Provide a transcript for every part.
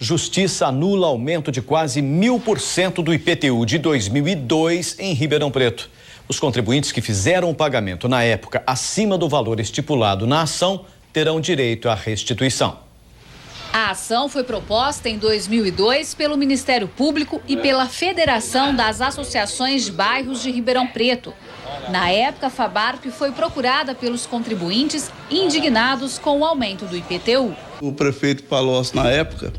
Justiça anula aumento de quase 1000% do IPTU de 2002 em Ribeirão Preto. Os contribuintes que fizeram o pagamento na época acima do valor estipulado na ação terão direito à restituição. A ação foi proposta em 2002 pelo Ministério Público e pela Federação das Associações de Bairros de Ribeirão Preto. Na época, a Fabarp foi procurada pelos contribuintes indignados com o aumento do IPTU. O prefeito Palocci, na época,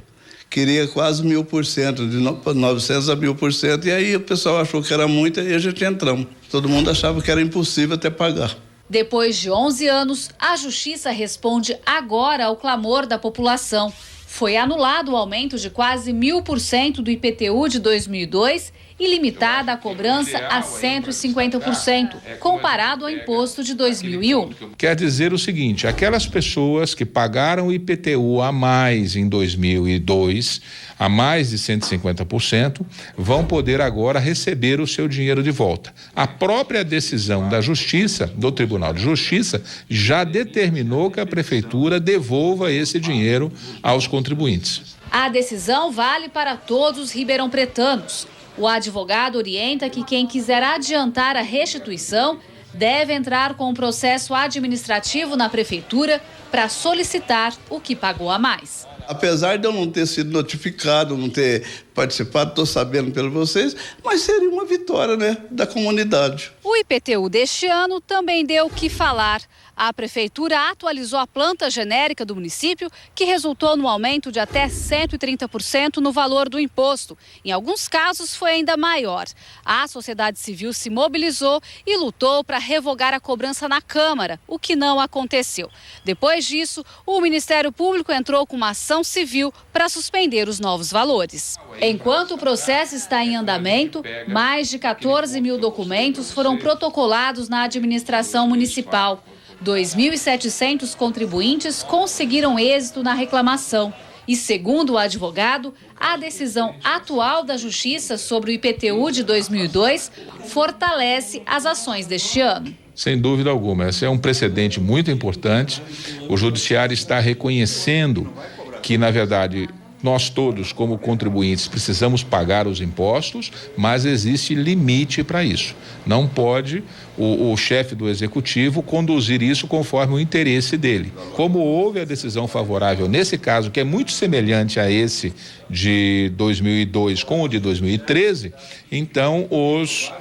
queria quase 1000%, de 900 a 1000%, e aí o pessoal achou que era muito e a gente entramos. Todo mundo achava que era impossível até pagar. Depois de 11 anos, a Justiça responde agora ao clamor da população. Foi anulado o aumento de quase 1000% do IPTU de 2002 e limitada a cobrança a 150%, comparado ao imposto de 2001. Quer dizer o seguinte, aquelas pessoas que pagaram o IPTU a mais em 2002, a mais de 150%, vão poder agora receber o seu dinheiro de volta. A própria decisão da Justiça, do Tribunal de Justiça, já determinou que a Prefeitura devolva esse dinheiro aos contribuintes. A decisão vale para todos os ribeirão-pretanos. O advogado orienta que quem quiser adiantar a restituição deve entrar com um processo administrativo na prefeitura para solicitar o que pagou a mais. Apesar de eu não ter sido notificado, não ter participado, estou sabendo pelos vocês, mas seria uma vitória, da comunidade. O IPTU deste ano também deu o que falar. A prefeitura atualizou a planta genérica do município, que resultou no aumento de até 130% no valor do imposto. Em alguns casos foi ainda maior. A sociedade civil se mobilizou e lutou para revogar a cobrança na Câmara, o que não aconteceu. Depois disso, o Ministério Público entrou com uma ação civil para suspender os novos valores. Enquanto o processo está em andamento, mais de 14 mil documentos foram protocolados na administração municipal. 2.700 contribuintes conseguiram êxito na reclamação. E, segundo o advogado, a decisão atual da Justiça sobre o IPTU de 2002 fortalece as ações deste ano. Sem dúvida alguma, esse é um precedente muito importante. O Judiciário está reconhecendo que, na verdade, nós todos, como contribuintes, precisamos pagar os impostos, mas existe limite para isso. Não pode o chefe do executivo conduzir isso conforme o interesse dele. Como houve a decisão favorável nesse caso, que é muito semelhante a esse de 2002 com o de 2013, então os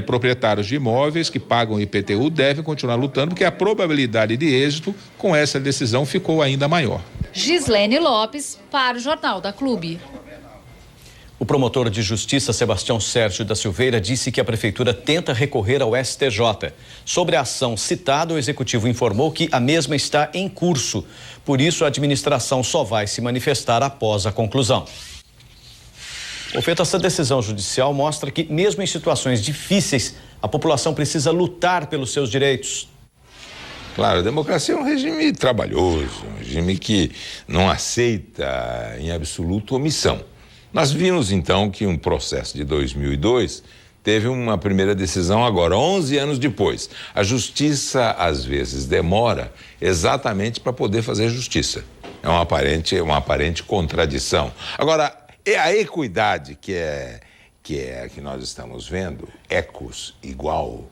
proprietários de imóveis que pagam IPTU devem continuar lutando, porque a probabilidade de êxito com essa decisão ficou ainda maior. Gislene Lopes, para o Jornal da Clube. O promotor de justiça Sebastião Sérgio da Silveira disse que a prefeitura tenta recorrer ao STJ. Sobre a ação citada, o executivo informou que a mesma está em curso. Por isso, a administração só vai se manifestar após a conclusão. Essa decisão judicial mostra que, mesmo em situações difíceis, a população precisa lutar pelos seus direitos. Claro, a democracia é um regime trabalhoso, um regime que não aceita em absoluto omissão. Nós vimos então que um processo de 2002 teve uma primeira decisão agora, 11 anos depois. A justiça às vezes demora exatamente para poder fazer justiça. É uma aparente contradição. Agora, a equidade que nós estamos vendo, ecos,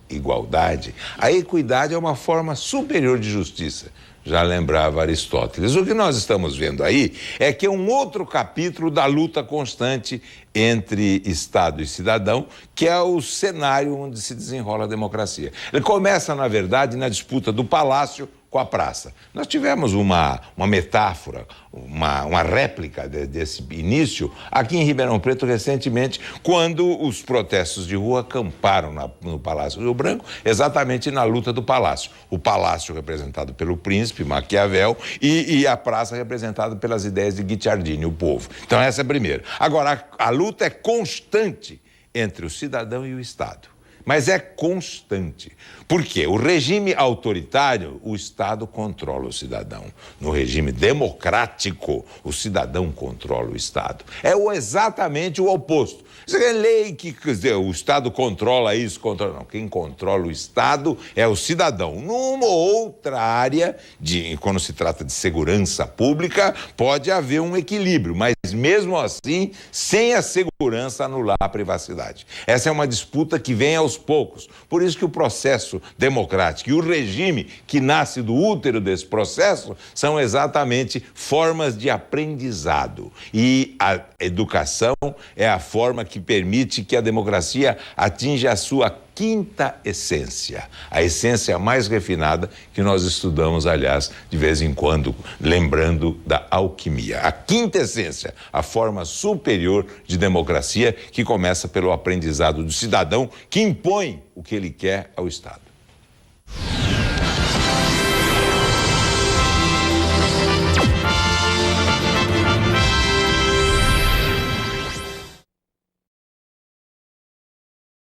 igualdade, a equidade é uma forma superior de justiça, já lembrava Aristóteles. O que nós estamos vendo aí é que é um outro capítulo da luta constante entre Estado e cidadão, que é o cenário onde se desenrola a democracia. Ele começa, na verdade, na disputa do palácio com a praça. Nós tivemos uma metáfora, uma réplica desse início aqui em Ribeirão Preto recentemente, quando os protestos de rua acamparam no Palácio Rio Branco, exatamente na luta do palácio. O palácio representado pelo príncipe Maquiavel e a praça representada pelas ideias de Guicciardini, o povo. Então essa é a primeira. Agora, a luta é constante entre o cidadão e o Estado. Mas é constante. Por quê? O regime autoritário, o Estado controla o cidadão. No regime democrático, o cidadão controla o Estado. É exatamente o oposto. Isso é lei que, quer dizer, o Estado controla isso, controla... Não, quem controla o Estado é o cidadão. Numa outra área, quando se trata de segurança pública, pode haver um equilíbrio, mas mas mesmo assim, sem a segurança anular a privacidade. Essa é uma disputa que vem aos poucos. Por isso que o processo democrático e o regime que nasce do útero desse processo são exatamente formas de aprendizado. E a educação é a forma que permite que a democracia atinja a sua quinta essência, a essência mais refinada que nós estudamos, aliás, de vez em quando, lembrando da alquimia. A quinta essência, a forma superior de democracia que começa pelo aprendizado do cidadão que impõe o que ele quer ao Estado.